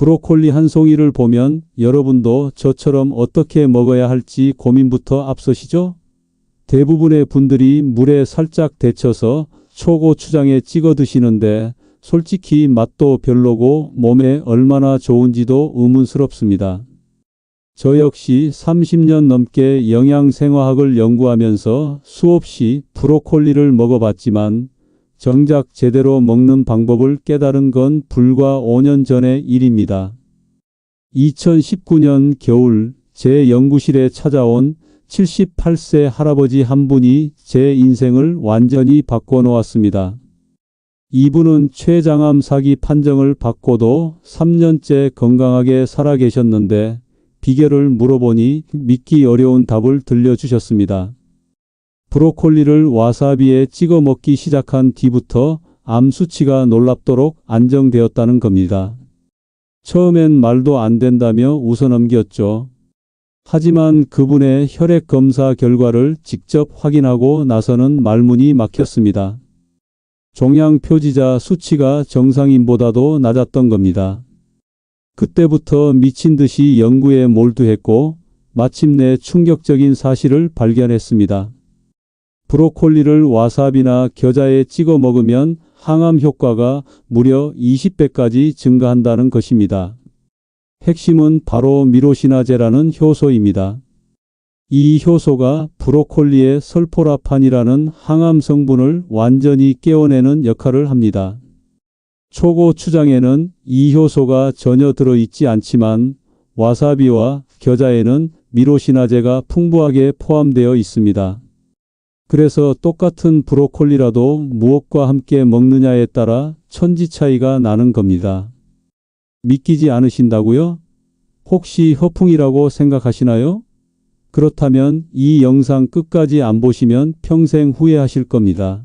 브로콜리 한 송이를 보면 여러분도 저처럼 어떻게 먹어야 할지 고민부터 앞서시죠? 대부분의 분들이 물에 살짝 데쳐서 초고추장에 찍어 드시는데 솔직히 맛도 별로고 몸에 얼마나 좋은지도 의문스럽습니다. 저 역시 30년 넘게 영양생화학을 연구하면서 수없이 브로콜리를 먹어봤지만 정작 제대로 먹는 방법을 깨달은 건 불과 5년 전의 일입니다. 2019년 겨울 제 연구실에 찾아온 78세 할아버지 한 분이 제 인생을 완전히 바꿔놓았습니다. 이분은 췌장암 사기 판정을 받고도 3년째 건강하게 살아 계셨는데 비결을 물어보니 믿기 어려운 답을 들려주셨습니다. 브로콜리를 와사비에 찍어 먹기 시작한 뒤부터 암 수치가 놀랍도록 안정되었다는 겁니다. 처음엔 말도 안 된다며 웃어넘겼죠. 하지만 그분의 혈액 검사 결과를 직접 확인하고 나서는 말문이 막혔습니다. 종양 표지자 수치가 정상인보다도 낮았던 겁니다. 그때부터 미친 듯이 연구에 몰두했고 마침내 충격적인 사실을 발견했습니다. 브로콜리를 와사비나 겨자에 찍어 먹으면 항암 효과가 무려 20배까지 증가한다는 것입니다. 핵심은 바로 미로시나제라는 효소입니다. 이 효소가 브로콜리의 설포라판이라는 항암 성분을 완전히 깨어내는 역할을 합니다. 초고추장에는 이 효소가 전혀 들어있지 않지만 와사비와 겨자에는 미로시나제가 풍부하게 포함되어 있습니다. 그래서 똑같은 브로콜리라도 무엇과 함께 먹느냐에 따라 천지 차이가 나는 겁니다. 믿기지 않으신다고요? 혹시 허풍이라고 생각하시나요? 그렇다면 이 영상 끝까지 안 보시면 평생 후회하실 겁니다.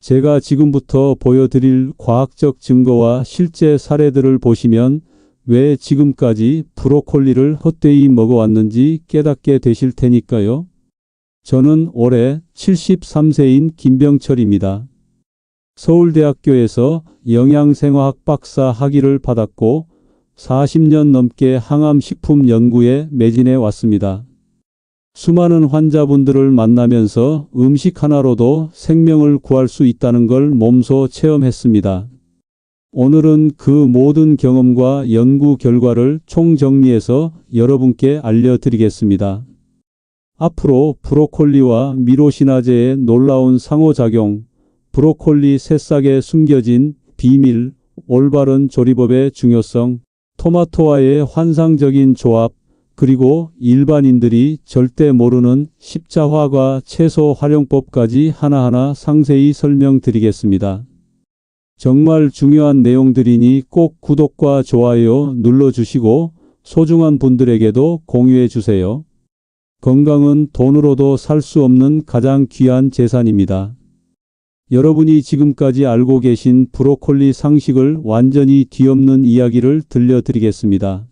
제가 지금부터 보여드릴 과학적 증거와 실제 사례들을 보시면 왜 지금까지 브로콜리를 헛되이 먹어왔는지 깨닫게 되실 테니까요. 저는 올해 73세인 김병철입니다. 서울대학교에서 영양생화학 박사 학위를 받았고 40년 넘게 항암식품 연구에 매진해 왔습니다. 수많은 환자분들을 만나면서 음식 하나로도 생명을 구할 수 있다는 걸 몸소 체험했습니다. 오늘은 그 모든 경험과 연구 결과를 총정리해서 여러분께 알려드리겠습니다. 앞으로 브로콜리와 미로시나제의 놀라운 상호작용, 브로콜리 새싹에 숨겨진 비밀, 올바른 조리법의 중요성, 토마토와의 환상적인 조합, 그리고 일반인들이 절대 모르는 십자화과 채소 활용법까지 하나하나 상세히 설명드리겠습니다. 정말 중요한 내용들이니 꼭 구독과 좋아요 눌러주시고 소중한 분들에게도 공유해 주세요. 건강은 돈으로도 살 수 없는 가장 귀한 재산입니다. 여러분이 지금까지 알고 계신 브로콜리 상식을 완전히 뒤엎는 이야기를 들려드리겠습니다.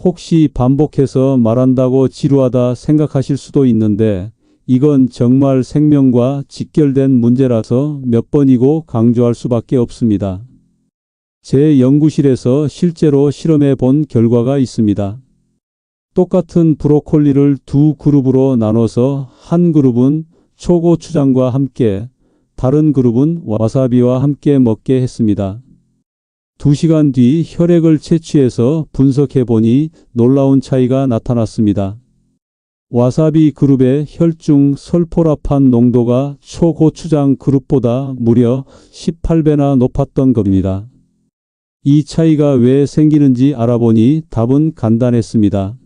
혹시 반복해서 말한다고 지루하다 생각하실 수도 있는데 이건 정말 생명과 직결된 문제라서 몇 번이고 강조할 수밖에 없습니다. 제 연구실에서 실제로 실험해 본 결과가 있습니다. 똑같은 브로콜리를 두 그룹으로 나눠서 한 그룹은 초고추장과 함께 다른 그룹은 와사비와 함께 먹게 했습니다. 2시간 뒤 혈액을 채취해서 분석해 보니 놀라운 차이가 나타났습니다. 와사비 그룹의 혈중 설포라판 농도가 초고추장 그룹보다 무려 18배나 높았던 겁니다. 이 차이가 왜 생기는지 알아보니 답은 간단했습니다.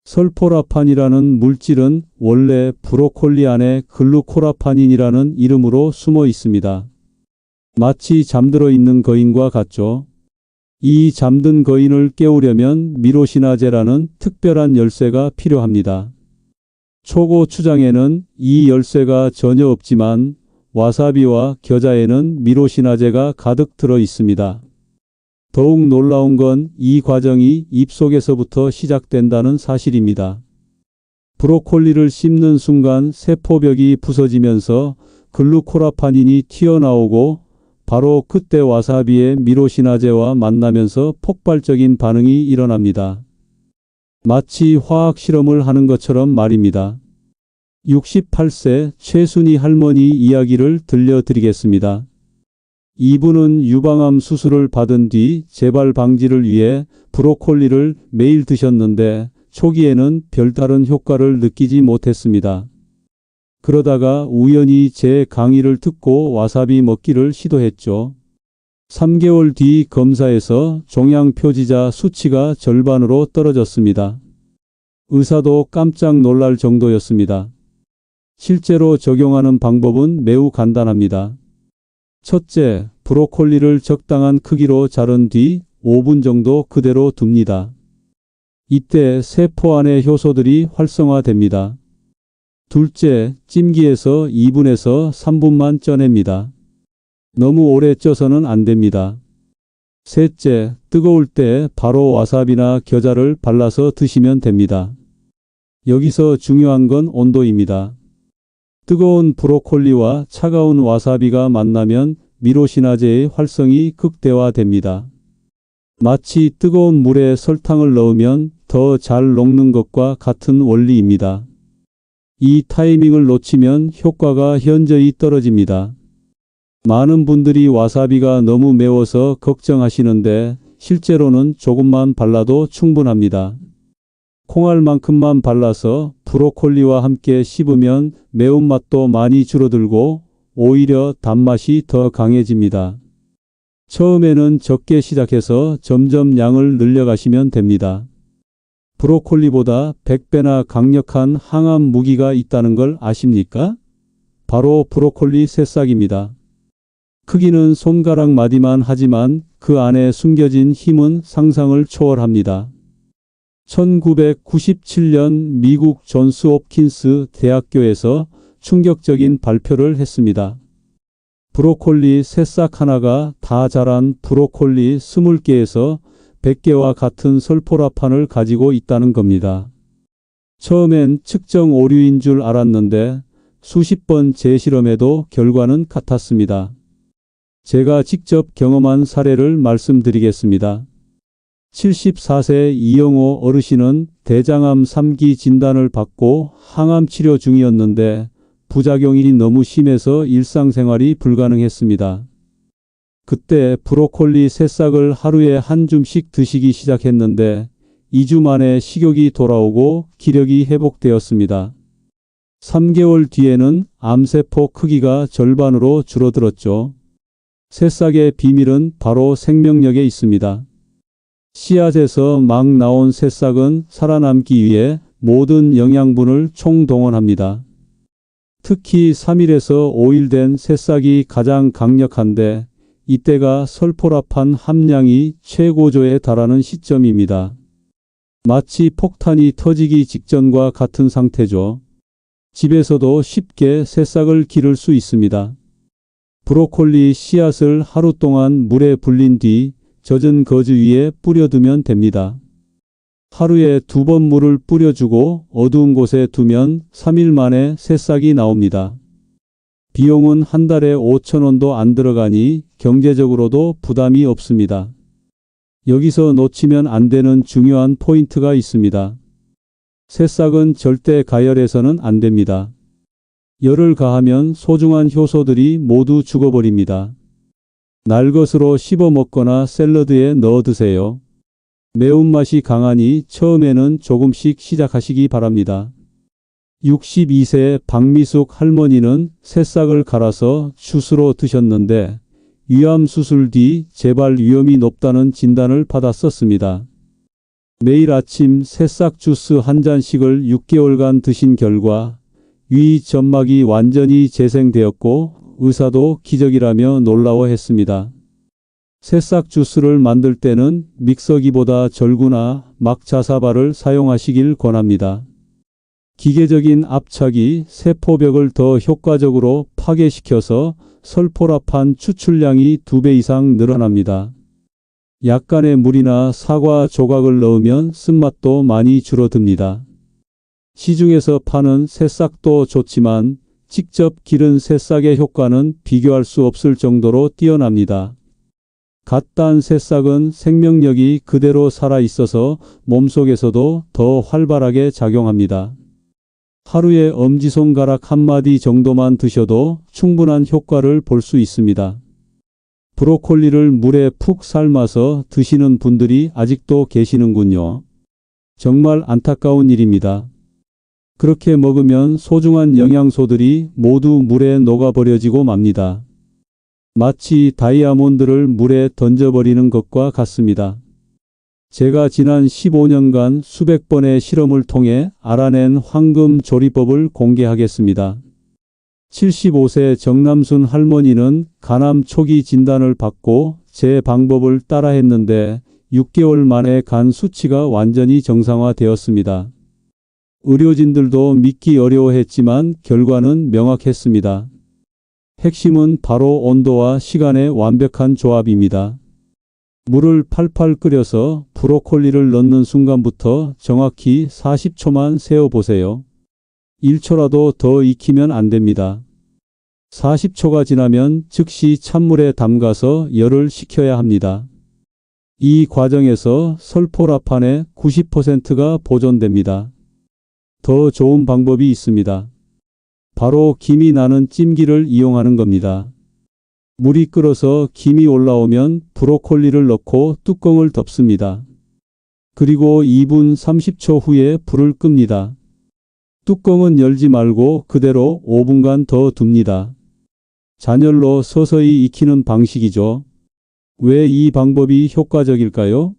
설포라판이라는 물질은 원래 브로콜리 안에 글루코라파닌이라는 이름으로 숨어 있습니다. 마치 잠들어 있는 거인과 같죠. 이 잠든 거인을 깨우려면 미로시나제라는 특별한 열쇠가 필요합니다. 초고추장에는 이 열쇠가 전혀 없지만 와사비와 겨자에는 미로시나제가 가득 들어 있습니다. 더욱 놀라운 건 이 과정이 입속에서부터 시작된다는 사실입니다. 브로콜리를 씹는 순간 세포벽이 부서지면서 글루코라파닌이 튀어나오고 바로 그때 와사비의 미로시나제와 만나면서 폭발적인 반응이 일어납니다. 마치 화학 실험을 하는 것처럼 말입니다. 68세 최순희 할머니 이야기를 들려드리겠습니다. 이분은 유방암 수술을 받은 뒤 재발 방지를 위해 브로콜리를 매일 드셨는데 초기에는 별다른 효과를 느끼지 못했습니다. 그러다가 우연히 제 강의를 듣고 와사비 먹기를 시도했죠. 3개월 뒤 검사에서 종양 표지자 수치가 절반으로 떨어졌습니다. 의사도 깜짝 놀랄 정도였습니다. 실제로 적용하는 방법은 매우 간단합니다. 첫째, 브로콜리를 적당한 크기로 자른 뒤 5분 정도 그대로 둡니다. 이때 세포 안의 효소들이 활성화됩니다. 둘째, 찜기에서 2분에서 3분만 쪄냅니다. 너무 오래 쪄서는 안 됩니다. 셋째, 뜨거울 때 바로 와사비나 겨자를 발라서 드시면 됩니다. 여기서 중요한 건 온도입니다. 뜨거운 브로콜리와 차가운 와사비가 만나면 미로시나제의 활성이 극대화됩니다. 마치 뜨거운 물에 설탕을 넣으면 더 잘 녹는 것과 같은 원리입니다. 이 타이밍을 놓치면 효과가 현저히 떨어집니다. 많은 분들이 와사비가 너무 매워서 걱정하시는데 실제로는 조금만 발라도 충분합니다. 콩알만큼만 발라서 브로콜리와 함께 씹으면 매운맛도 많이 줄어들고 오히려 단맛이 더 강해집니다. 처음에는 적게 시작해서 점점 양을 늘려가시면 됩니다. 브로콜리보다 100배나 강력한 항암 무기가 있다는 걸 아십니까? 바로 브로콜리 새싹입니다. 크기는 손가락 마디만 하지만 그 안에 숨겨진 힘은 상상을 초월합니다. 1997년 미국 존스 홉킨스 대학교에서 충격적인 발표를 했습니다. 브로콜리 새싹 하나가 다 자란 브로콜리 20개에서 100개와 같은 설포라판을 가지고 있다는 겁니다. 처음엔 측정 오류인 줄 알았는데 수십 번 재실험해도 결과는 같았습니다. 제가 직접 경험한 사례를 말씀드리겠습니다. 74세 이영호 어르신은 대장암 3기 진단을 받고 항암 치료 중이었는데 부작용이 너무 심해서 일상생활이 불가능했습니다. 그때 브로콜리 새싹을 하루에 한 줌씩 드시기 시작했는데 2주 만에 식욕이 돌아오고 기력이 회복되었습니다. 3개월 뒤에는 암세포 크기가 절반으로 줄어들었죠. 새싹의 비밀은 바로 생명력에 있습니다. 씨앗에서 막 나온 새싹은 살아남기 위해 모든 영양분을 총동원합니다. 특히 3일에서 5일 된 새싹이 가장 강력한데 이때가 설포라판 함량이 최고조에 달하는 시점입니다. 마치 폭탄이 터지기 직전과 같은 상태죠. 집에서도 쉽게 새싹을 기를 수 있습니다. 브로콜리 씨앗을 하루 동안 물에 불린 뒤 젖은 거즈 위에 뿌려두면 됩니다. 하루에 2번 물을 뿌려주고 어두운 곳에 두면 3일 만에 새싹이 나옵니다. 비용은 한 달에 5,000원도 안 들어가니 경제적으로도 부담이 없습니다. 여기서 놓치면 안 되는 중요한 포인트가 있습니다. 새싹은 절대 가열해서는 안 됩니다. 열을 가하면 소중한 효소들이 모두 죽어버립니다. 날것으로 씹어 먹거나 샐러드에 넣어 드세요. 매운맛이 강하니 처음에는 조금씩 시작하시기 바랍니다. 62세 박미숙 할머니는 새싹을 갈아서 주스로 드셨는데 위암 수술 뒤 재발 위험이 높다는 진단을 받았었습니다. 매일 아침 새싹 주스 한 잔씩을 6개월간 드신 결과 위 점막이 완전히 재생되었고 의사도 기적이라며 놀라워했습니다. 새싹 주스를 만들 때는 믹서기보다 절구나 막자사발을 사용하시길 권합니다. 기계적인 압착이 세포벽을 더 효과적으로 파괴시켜서 설포라판 추출량이 2배 이상 늘어납니다. 약간의 물이나 사과 조각을 넣으면 쓴맛도 많이 줄어듭니다. 시중에서 파는 새싹도 좋지만 직접 기른 새싹의 효과는 비교할 수 없을 정도로 뛰어납니다. 갓 딴 새싹은 생명력이 그대로 살아 있어서 몸속에서도 더 활발하게 작용합니다. 하루에 엄지손가락 한 마디 정도만 드셔도 충분한 효과를 볼 수 있습니다. 브로콜리를 물에 푹 삶아서 드시는 분들이 아직도 계시는군요. 정말 안타까운 일입니다. 그렇게 먹으면 소중한 영양소들이 모두 물에 녹아버려지고 맙니다. 마치 다이아몬드를 물에 던져버리는 것과 같습니다. 제가 지난 15년간 수백 번의 실험을 통해 알아낸 황금 조리법을 공개하겠습니다. 75세 정남순 할머니는 간암 초기 진단을 받고 제 방법을 따라했는데 6개월 만에 간 수치가 완전히 정상화되었습니다. 의료진들도 믿기 어려워했지만 결과는 명확했습니다. 핵심은 바로 온도와 시간의 완벽한 조합입니다. 물을 팔팔 끓여서 브로콜리를 넣는 순간부터 정확히 40초만 세어보세요. 1초라도 더 익히면 안 됩니다. 40초가 지나면 즉시 찬물에 담가서 열을 식혀야 합니다. 이 과정에서 설포라판의 90%가 보존됩니다. 더 좋은 방법이 있습니다. 바로 김이 나는 찜기를 이용하는 겁니다. 물이 끓어서 김이 올라오면 브로콜리를 넣고 뚜껑을 덮습니다. 그리고 2분 30초 후에 불을 끕니다. 뚜껑은 열지 말고 그대로 5분간 더 둡니다. 잔열로 서서히 익히는 방식이죠. 왜 이 방법이 효과적일까요?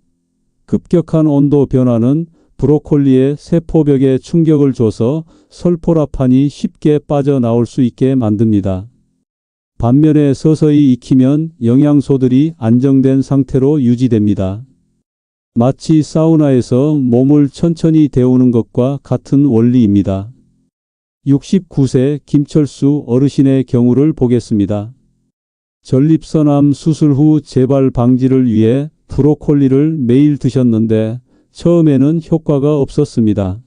급격한 온도 변화는 브로콜리의 세포벽에 충격을 줘서 설포라판이 쉽게 빠져나올 수 있게 만듭니다. 반면에 서서히 익히면 영양소들이 안정된 상태로 유지됩니다. 마치 사우나에서 몸을 천천히 데우는 것과 같은 원리입니다. 69세 김철수 어르신의 경우를 보겠습니다. 전립선암 수술 후 재발 방지를 위해 브로콜리를 매일 드셨는데 처음에는 효과가 없었습니다.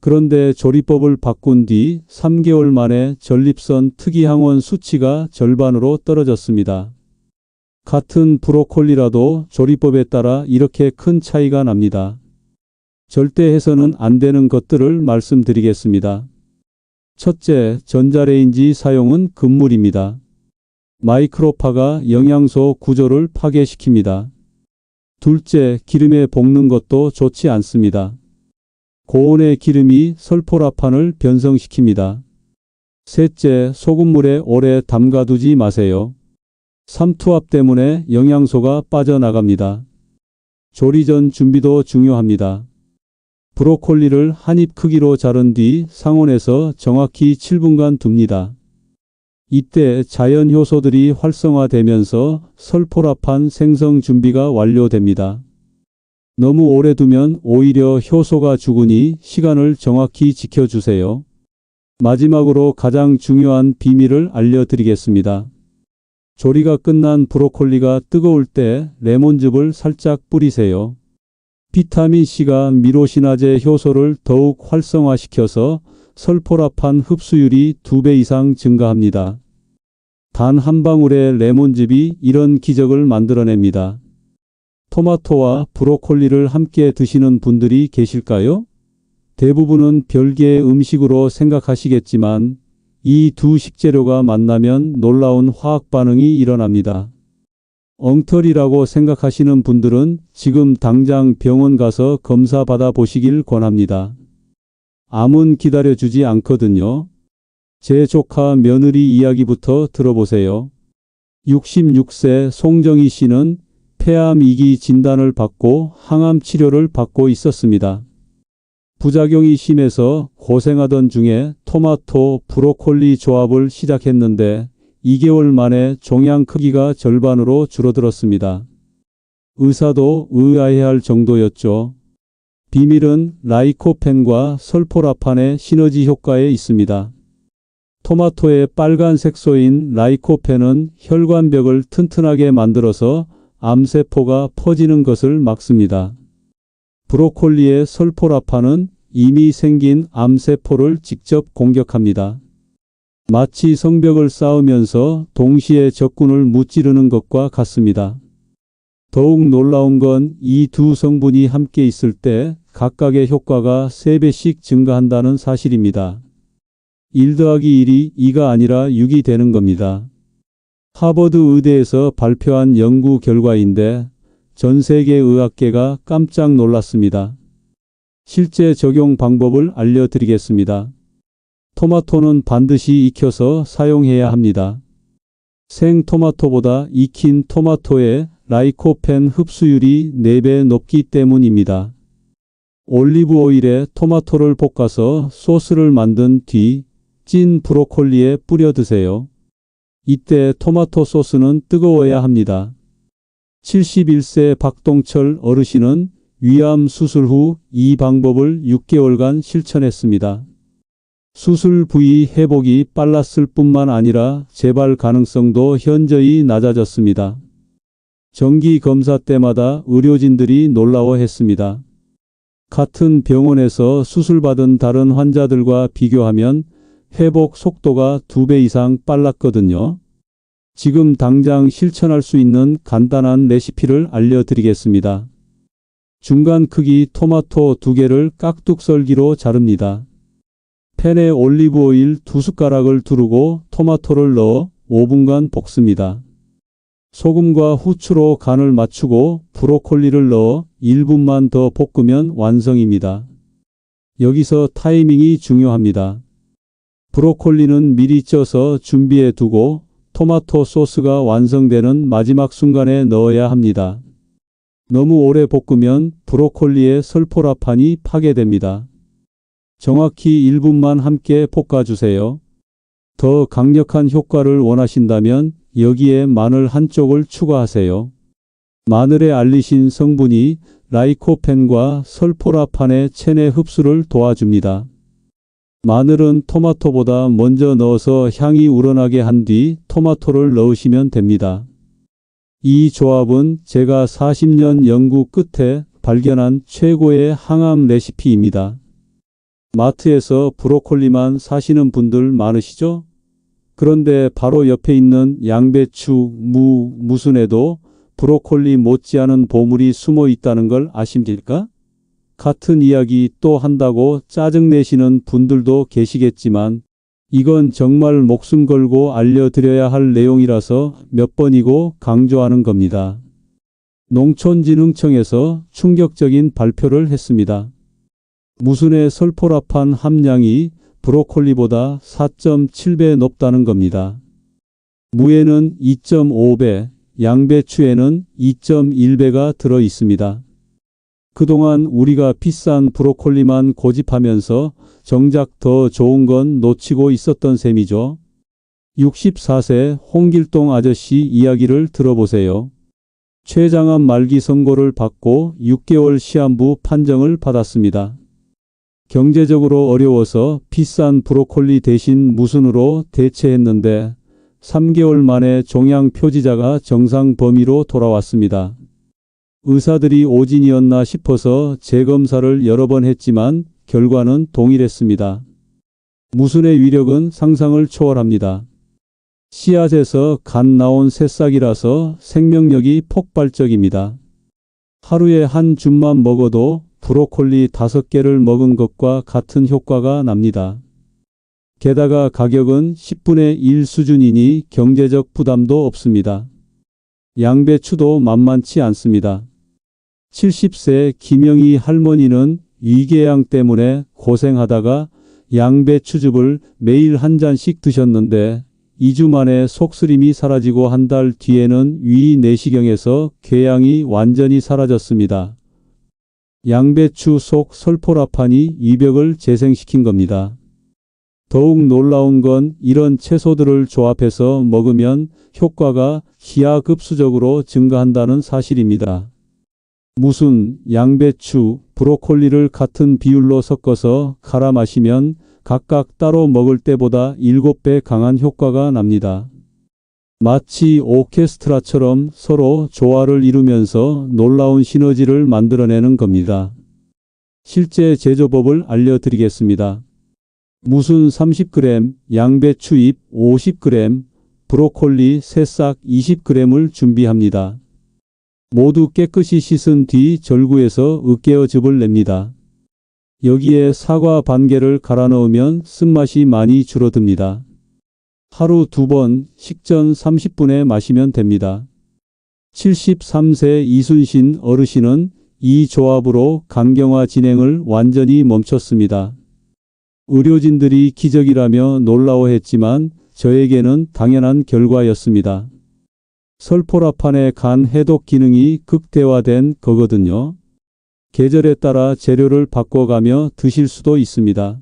그런데 조리법을 바꾼 뒤 3개월 만에 전립선 특이항원 수치가 절반으로 떨어졌습니다. 같은 브로콜리라도 조리법에 따라 이렇게 큰 차이가 납니다. 절대 해서는 안 되는 것들을 말씀드리겠습니다. 첫째, 전자레인지 사용은 금물입니다. 마이크로파가 영양소 구조를 파괴시킵니다. 둘째, 기름에 볶는 것도 좋지 않습니다. 고온의 기름이 설포라판을 변성시킵니다. 셋째, 소금물에 오래 담가두지 마세요. 삼투압 때문에 영양소가 빠져나갑니다. 조리 전 준비도 중요합니다. 브로콜리를 한 입 크기로 자른 뒤 상온에서 정확히 7분간 둡니다. 이때 자연 효소들이 활성화되면서 설포라판 생성 준비가 완료됩니다. 너무 오래 두면 오히려 효소가 죽으니 시간을 정확히 지켜주세요. 마지막으로 가장 중요한 비밀을 알려드리겠습니다. 조리가 끝난 브로콜리가 뜨거울 때 레몬즙을 살짝 뿌리세요. 비타민C가 미로시나제 효소를 더욱 활성화시켜서 설포라판 흡수율이 2배 이상 증가합니다. 단 한 방울의 레몬즙이 이런 기적을 만들어냅니다. 토마토와 브로콜리를 함께 드시는 분들이 계실까요? 대부분은 별개의 음식으로 생각하시겠지만 이 두 식재료가 만나면 놀라운 화학 반응이 일어납니다. 엉터리라고 생각하시는 분들은 지금 당장 병원 가서 검사 받아 보시길 권합니다. 암은 기다려주지 않거든요. 제 조카 며느리 이야기부터 들어보세요. 66세 송정희 씨는 폐암 2기 진단을 받고 항암 치료를 받고 있었습니다. 부작용이 심해서 고생하던 중에 토마토, 브로콜리 조합을 시작했는데 2개월 만에 종양 크기가 절반으로 줄어들었습니다. 의사도 의아해할 정도였죠. 비밀은 라이코펜과 설포라판의 시너지 효과에 있습니다. 토마토의 빨간 색소인 라이코펜은 혈관벽을 튼튼하게 만들어서 암세포가 퍼지는 것을 막습니다. 브로콜리의 설포라판은 이미 생긴 암세포를 직접 공격합니다. 마치 성벽을 쌓으면서 동시에 적군을 무찌르는 것과 같습니다. 더욱 놀라운 건 이 두 성분이 함께 있을 때 각각의 효과가 3배씩 증가한다는 사실입니다. 1 더하기 1이 2가 아니라 6이 되는 겁니다. 하버드 의대에서 발표한 연구 결과인데 전 세계 의학계가 깜짝 놀랐습니다. 실제 적용 방법을 알려드리겠습니다. 토마토는 반드시 익혀서 사용해야 합니다. 생토마토보다 익힌 토마토의 라이코펜 흡수율이 4배 높기 때문입니다. 올리브 오일에 토마토를 볶아서 소스를 만든 뒤 찐 브로콜리에 뿌려 드세요. 이때 토마토 소스는 뜨거워야 합니다. 71세 박동철 어르신은 위암 수술 후 이 방법을 6개월간 실천했습니다. 수술 부위 회복이 빨랐을 뿐만 아니라 재발 가능성도 현저히 낮아졌습니다. 정기 검사 때마다 의료진들이 놀라워했습니다. 같은 병원에서 수술받은 다른 환자들과 비교하면 회복 속도가 2배 이상 빨랐거든요. 지금 당장 실천할 수 있는 간단한 레시피를 알려드리겠습니다. 중간 크기 토마토 2개를 깍둑썰기로 자릅니다. 팬에 올리브 오일 2숟가락을 두르고 토마토를 넣어 5분간 볶습니다. 소금과 후추로 간을 맞추고 브로콜리를 넣어 1분만 더 볶으면 완성입니다. 여기서 타이밍이 중요합니다. 브로콜리는 미리 쪄서 준비해 두고 토마토 소스가 완성되는 마지막 순간에 넣어야 합니다. 너무 오래 볶으면 브로콜리의 설포라판이 파괴됩니다. 정확히 1분만 함께 볶아주세요. 더 강력한 효과를 원하신다면 여기에 마늘 한 쪽을 추가하세요. 마늘에 알리신 성분이 라이코펜과 설포라판의 체내 흡수를 도와줍니다. 마늘은 토마토보다 먼저 넣어서 향이 우러나게 한 뒤 토마토를 넣으시면 됩니다. 이 조합은 제가 40년 연구 끝에 발견한 최고의 항암 레시피입니다. 마트에서 브로콜리만 사시는 분들 많으시죠? 그런데 바로 옆에 있는 양배추, 무, 무순에도 브로콜리 못지않은 보물이 숨어 있다는 걸 아십니까? 같은 이야기 또 한다고 짜증내시는 분들도 계시겠지만 이건 정말 목숨 걸고 알려드려야 할 내용이라서 몇 번이고 강조하는 겁니다. 농촌진흥청에서 충격적인 발표를 했습니다. 무순의 설포라판 함량이 브로콜리보다 4.7배 높다는 겁니다. 무에는 2.5배, 양배추에는 2.1배가 들어 있습니다. 그동안 우리가 비싼 브로콜리만 고집하면서 정작 더 좋은 건 놓치고 있었던 셈이죠. 64세 홍길동 아저씨 이야기를 들어보세요. 췌장암 말기 선고를 받고 6개월 시한부 판정을 받았습니다. 경제적으로 어려워서 비싼 브로콜리 대신 무순으로 대체했는데 3개월 만에 종양 표지자가 정상 범위로 돌아왔습니다. 의사들이 오진이었나 싶어서 재검사를 여러 번 했지만 결과는 동일했습니다. 무순의 위력은 상상을 초월합니다. 씨앗에서 갓 나온 새싹이라서 생명력이 폭발적입니다. 하루에 한 줌만 먹어도 브로콜리 5개를 먹은 것과 같은 효과가 납니다. 게다가 가격은 10분의 1 수준이니 경제적 부담도 없습니다. 양배추도 만만치 않습니다. 70세 김영희 할머니는 위궤양 때문에 고생하다가 양배추즙을 매일 한 잔씩 드셨는데 2주 만에 속쓰림이 사라지고 한 달 뒤에는 위 내시경에서 궤양이 완전히 사라졌습니다. 양배추 속 설포라판이 위벽을 재생시킨 겁니다. 더욱 놀라운 건 이런 채소들을 조합해서 먹으면 효과가 기하급수적으로 증가한다는 사실입니다. 무순, 양배추, 브로콜리를 같은 비율로 섞어서 갈아 마시면 각각 따로 먹을 때보다 7배 강한 효과가 납니다. 마치 오케스트라처럼 서로 조화를 이루면서 놀라운 시너지를 만들어내는 겁니다. 실제 제조법을 알려드리겠습니다. 무순 30g, 양배추잎 50g, 브로콜리 새싹 20g을 준비합니다. 모두 깨끗이 씻은 뒤 절구해서 으깨어즙을 냅니다. 여기에 사과 반 개를 갈아 넣으면 쓴맛이 많이 줄어듭니다. 하루 2번 식전 30분에 마시면 됩니다. 73세 이순신 어르신은 이 조합으로 간경화 진행을 완전히 멈췄습니다. 의료진들이 기적이라며 놀라워했지만 저에게는 당연한 결과였습니다. 설포라판의 간 해독 기능이 극대화된 거거든요. 계절에 따라 재료를 바꿔가며 드실 수도 있습니다.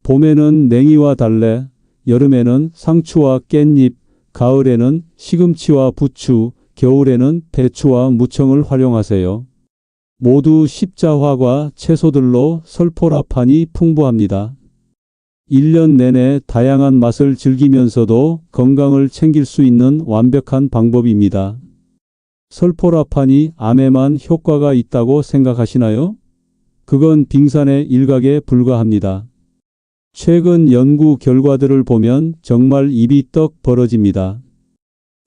봄에는 냉이와 달래, 여름에는 상추와 깻잎, 가을에는 시금치와 부추, 겨울에는 배추와 무청을 활용하세요. 모두 십자화과 채소들로 설포라판이 풍부합니다. 1년 내내 다양한 맛을 즐기면서도 건강을 챙길 수 있는 완벽한 방법입니다. 설포라판이 암에만 효과가 있다고 생각하시나요? 그건 빙산의 일각에 불과합니다. 최근 연구 결과들을 보면 정말 입이 떡 벌어집니다.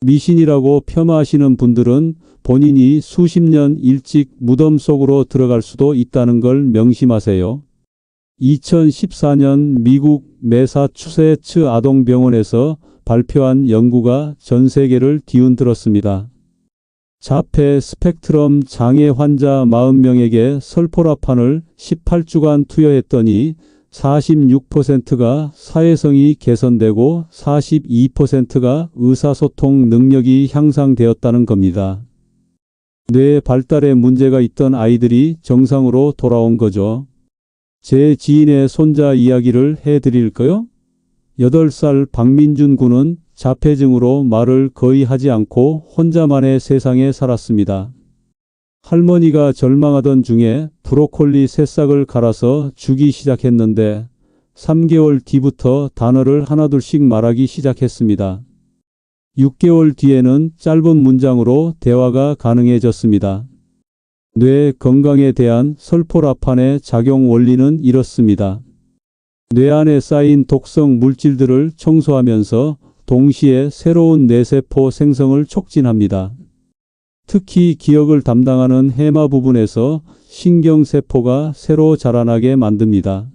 미신이라고 폄하하시는 분들은 본인이 수십 년 일찍 무덤 속으로 들어갈 수도 있다는 걸 명심하세요. 2014년 미국 매사추세츠 아동병원에서 발표한 연구가 전 세계를 뒤흔들었습니다. 자폐 스펙트럼 장애 환자 40명에게 설포라판을 18주간 투여했더니 46%가 사회성이 개선되고 42%가 의사소통 능력이 향상되었다는 겁니다. 뇌 발달에 문제가 있던 아이들이 정상으로 돌아온 거죠. 제 지인의 손자 이야기를 해드릴까요? 8살 박민준 군은 자폐증으로 말을 거의 하지 않고 혼자만의 세상에 살았습니다. 할머니가 절망하던 중에 브로콜리 새싹을 갈아서 주기 시작했는데 3개월 뒤부터 단어를 하나둘씩 말하기 시작했습니다. 6개월 뒤에는 짧은 문장으로 대화가 가능해졌습니다. 뇌 건강에 대한 설포라판의 작용 원리는 이렇습니다. 뇌 안에 쌓인 독성 물질들을 청소하면서 동시에 새로운 뇌세포 생성을 촉진합니다. 특히 기억을 담당하는 해마 부분에서 신경세포가 새로 자라나게 만듭니다.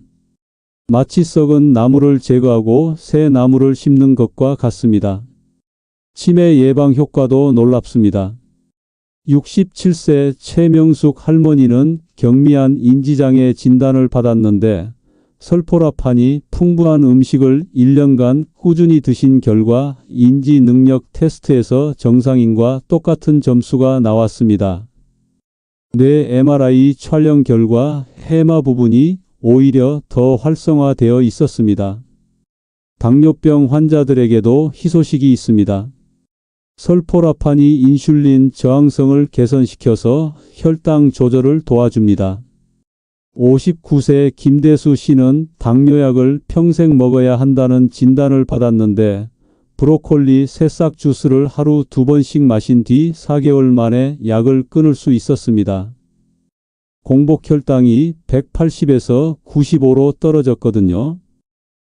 마치 썩은 나무를 제거하고 새 나무를 심는 것과 같습니다. 치매 예방 효과도 놀랍습니다. 67세 최명숙 할머니는 경미한 인지장애 진단을 받았는데 설포라판이 풍부한 음식을 1년간 꾸준히 드신 결과 인지 능력 테스트에서 정상인과 똑같은 점수가 나왔습니다. 뇌 MRI 촬영 결과 해마 부분이 오히려 더 활성화되어 있었습니다. 당뇨병 환자들에게도 희소식이 있습니다. 설포라판이 인슐린 저항성을 개선시켜서 혈당 조절을 도와줍니다. 59세 김대수 씨는 당뇨약을 평생 먹어야 한다는 진단을 받았는데 브로콜리 새싹 주스를 하루 2번씩 마신 뒤 4개월 만에 약을 끊을 수 있었습니다. 공복 혈당이 180에서 95로 떨어졌거든요.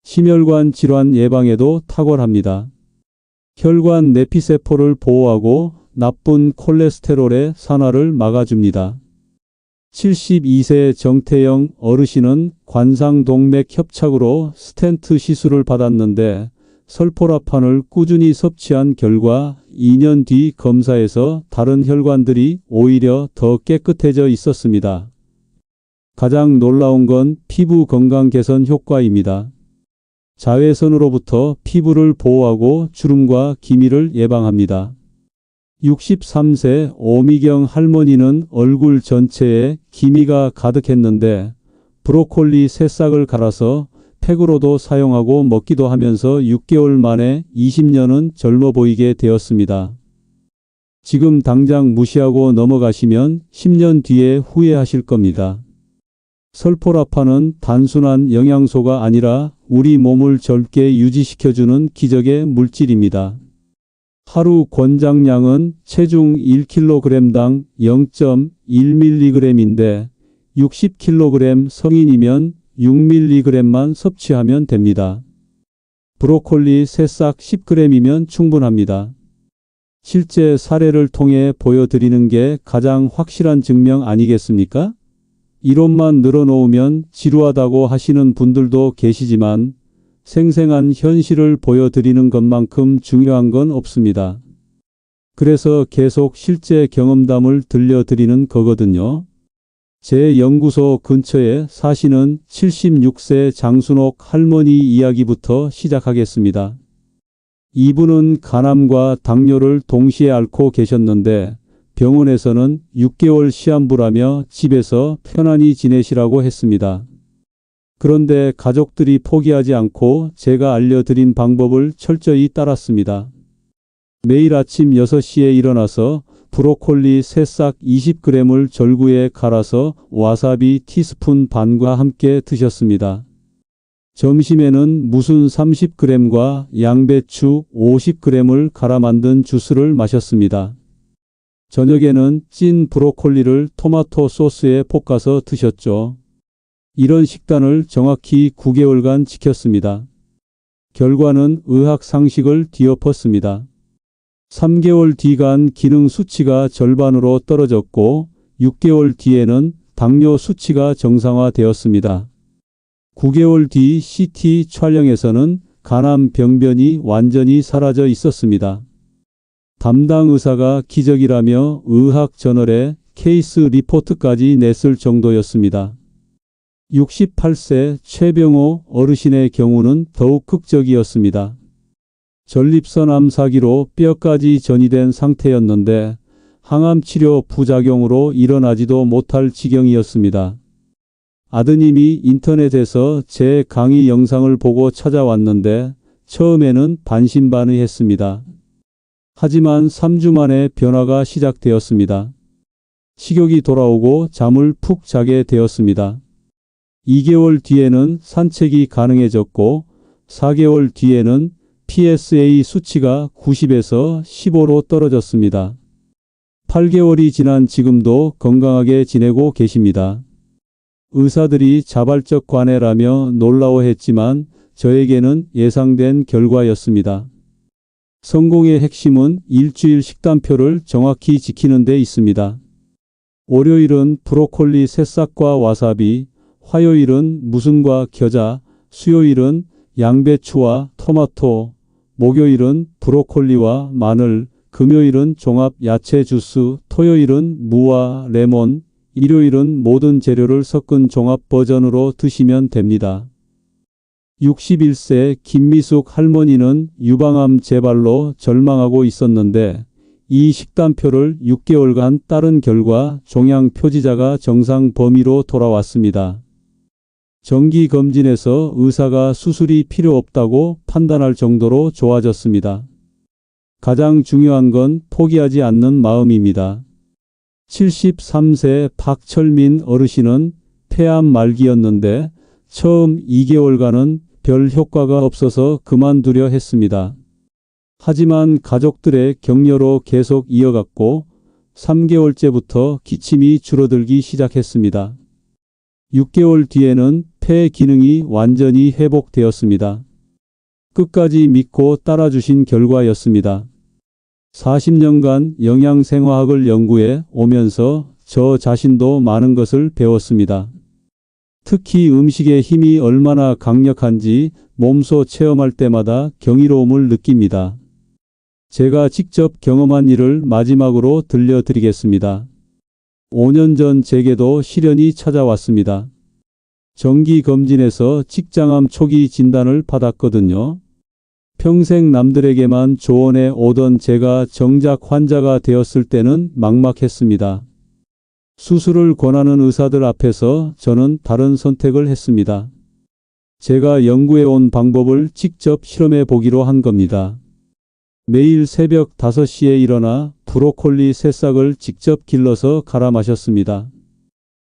심혈관 질환 예방에도 탁월합니다. 혈관 내피세포를 보호하고 나쁜 콜레스테롤의 산화를 막아줍니다. 72세 정태영 어르신은 관상동맥 협착으로 스텐트 시술을 받았는데 설포라판을 꾸준히 섭취한 결과 2년 뒤 검사에서 다른 혈관들이 오히려 더 깨끗해져 있었습니다. 가장 놀라운 건 피부 건강 개선 효과입니다. 자외선으로부터 피부를 보호하고 주름과 기미를 예방합니다. 63세 오미경 할머니는 얼굴 전체에 기미가 가득했는데 브로콜리 새싹을 갈아서 팩으로도 사용하고 먹기도 하면서 6개월 만에 20년은 젊어 보이게 되었습니다. 지금 당장 무시하고 넘어가시면 10년 뒤에 후회하실 겁니다. 설포라판은 단순한 영양소가 아니라 우리 몸을 젊게 유지시켜주는 기적의 물질입니다. 하루 권장량은 체중 1kg당 0.1mg인데 60kg 성인이면 6mg만 섭취하면 됩니다. 브로콜리 새싹 10g이면 충분합니다. 실제 사례를 통해 보여드리는 게 가장 확실한 증명 아니겠습니까? 이론만 늘어놓으면 지루하다고 하시는 분들도 계시지만 생생한 현실을 보여드리는 것만큼 중요한 건 없습니다. 그래서 계속 실제 경험담을 들려드리는 거거든요. 제 연구소 근처에 사시는 76세 장순옥 할머니 이야기부터 시작하겠습니다. 이분은 간암과 당뇨를 동시에 앓고 계셨는데 병원에서는 6개월 시한부라며 집에서 편안히 지내시라고 했습니다. 그런데 가족들이 포기하지 않고 제가 알려드린 방법을 철저히 따랐습니다. 매일 아침 6시에 일어나서 브로콜리 새싹 20g을 절구에 갈아서 와사비 티스푼 반과 함께 드셨습니다. 점심에는 무순 30g과 양배추 50g을 갈아 만든 주스를 마셨습니다. 저녁에는 찐 브로콜리를 토마토 소스에 볶아서 드셨죠. 이런 식단을 정확히 9개월간 지켰습니다. 결과는 의학 상식을 뒤엎었습니다. 3개월 뒤간 기능 수치가 절반으로 떨어졌고 6개월 뒤에는 당뇨 수치가 정상화되었습니다. 9개월 뒤 CT 촬영에서는 간암 병변이 완전히 사라져 있었습니다. 담당 의사가 기적이라며 의학 저널에 케이스 리포트까지 냈을 정도였습니다. 68세 최병호 어르신의 경우는 더욱 극적이었습니다. 전립선 암사기로 뼈까지 전이된 상태였는데 항암 치료 부작용으로 일어나지도 못할 지경이었습니다. 아드님이 인터넷에서 제 강의 영상을 보고 찾아왔는데 처음에는 반신반의했습니다. 하지만 3주 만에 변화가 시작되었습니다. 식욕이 돌아오고 잠을 푹 자게 되었습니다. 2개월 뒤에는 산책이 가능해졌고 4개월 뒤에는 PSA 수치가 90에서 15로 떨어졌습니다. 8개월이 지난 지금도 건강하게 지내고 계십니다. 의사들이 자발적 관해라며 놀라워했지만 저에게는 예상된 결과였습니다. 성공의 핵심은 일주일 식단표를 정확히 지키는 데 있습니다. 월요일은 브로콜리 새싹과 와사비, 화요일은 무순과 겨자, 수요일은 양배추와 토마토, 목요일은 브로콜리와 마늘, 금요일은 종합 야채 주스, 토요일은 무와 레몬, 일요일은 모든 재료를 섞은 종합 버전으로 드시면 됩니다. 61세 김미숙 할머니는 유방암 재발로 절망하고 있었는데 이 식단표를 6개월간 따른 결과 종양 표지자가 정상 범위로 돌아왔습니다. 정기검진에서 의사가 수술이 필요 없다고 판단할 정도로 좋아졌습니다. 가장 중요한 건 포기하지 않는 마음입니다. 73세 박철민 어르신은 폐암 말기였는데 처음 2개월간은 별 효과가 없어서 그만두려 했습니다. 하지만 가족들의 격려로 계속 이어갔고 3개월째부터 기침이 줄어들기 시작했습니다. 6개월 뒤에는 폐 기능이 완전히 회복되었습니다. 끝까지 믿고 따라주신 결과였습니다. 40년간 영양생화학을 연구해 오면서 저 자신도 많은 것을 배웠습니다. 특히 음식의 힘이 얼마나 강력한지 몸소 체험할 때마다 경이로움을 느낍니다. 제가 직접 경험한 일을 마지막으로 들려드리겠습니다. 5년 전 제게도 시련이 찾아왔습니다. 정기검진에서 직장암 초기 진단을 받았거든요. 평생 남들에게만 조언해 오던 제가 정작 환자가 되었을 때는 막막했습니다. 수술을 권하는 의사들 앞에서 저는 다른 선택을 했습니다. 제가 연구해온 방법을 직접 실험해 보기로 한 겁니다. 매일 새벽 5시에 일어나 브로콜리 새싹을 직접 길러서 갈아 마셨습니다.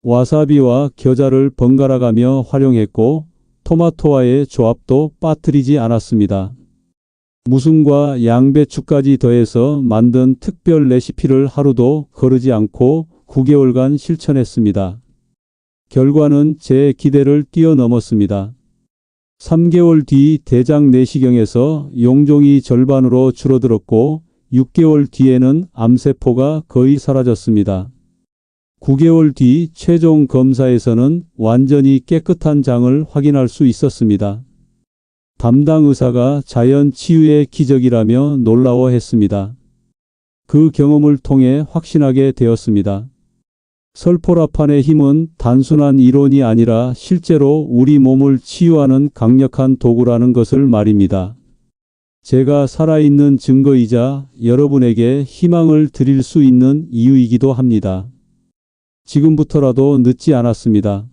와사비와 겨자를 번갈아 가며 활용했고 토마토와의 조합도 빠뜨리지 않았습니다. 무순과 양배추까지 더해서 만든 특별 레시피를 하루도 거르지 않고 9개월간 실천했습니다. 결과는 제 기대를 뛰어넘었습니다. 3개월 뒤 대장 내시경에서 용종이 절반으로 줄어들었고 6개월 뒤에는 암세포가 거의 사라졌습니다. 9개월 뒤 최종 검사에서는 완전히 깨끗한 장을 확인할 수 있었습니다. 담당 의사가 자연 치유의 기적이라며 놀라워했습니다. 그 경험을 통해 확신하게 되었습니다. 설포라판의 힘은 단순한 이론이 아니라 실제로 우리 몸을 치유하는 강력한 도구라는 것을 말입니다. 제가 살아있는 증거이자 여러분에게 희망을 드릴 수 있는 이유이기도 합니다. 지금부터라도 늦지 않았습니다.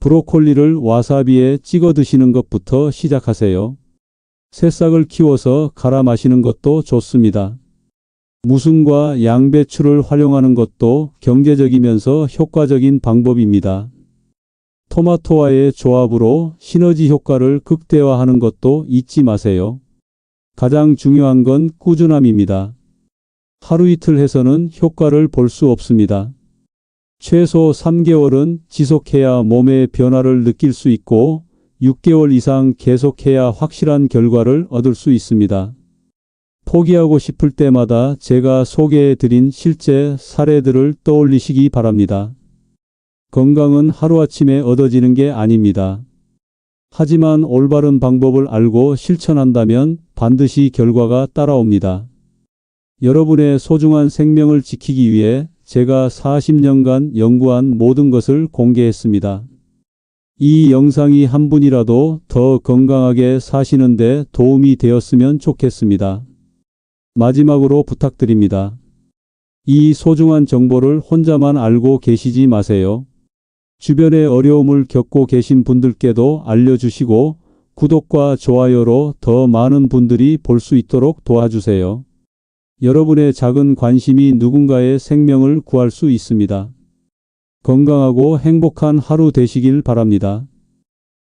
브로콜리를 와사비에 찍어 드시는 것부터 시작하세요. 새싹을 키워서 갈아 마시는 것도 좋습니다. 무순과 양배추를 활용하는 것도 경제적이면서 효과적인 방법입니다. 토마토와의 조합으로 시너지 효과를 극대화하는 것도 잊지 마세요. 가장 중요한 건 꾸준함입니다. 하루 이틀 해서는 효과를 볼 수 없습니다. 최소 3개월은 지속해야 몸의 변화를 느낄 수 있고 6개월 이상 계속해야 확실한 결과를 얻을 수 있습니다. 포기하고 싶을 때마다 제가 소개해드린 실제 사례들을 떠올리시기 바랍니다. 건강은 하루아침에 얻어지는 게 아닙니다. 하지만 올바른 방법을 알고 실천한다면 반드시 결과가 따라옵니다. 여러분의 소중한 생명을 지키기 위해 제가 40년간 연구한 모든 것을 공개했습니다. 이 영상이 한 분이라도 더 건강하게 사시는데 도움이 되었으면 좋겠습니다. 마지막으로 부탁드립니다. 이 소중한 정보를 혼자만 알고 계시지 마세요. 주변에 어려움을 겪고 계신 분들께도 알려주시고 구독과 좋아요로 더 많은 분들이 볼 수 있도록 도와주세요. 여러분의 작은 관심이 누군가의 생명을 구할 수 있습니다. 건강하고 행복한 하루 되시길 바랍니다.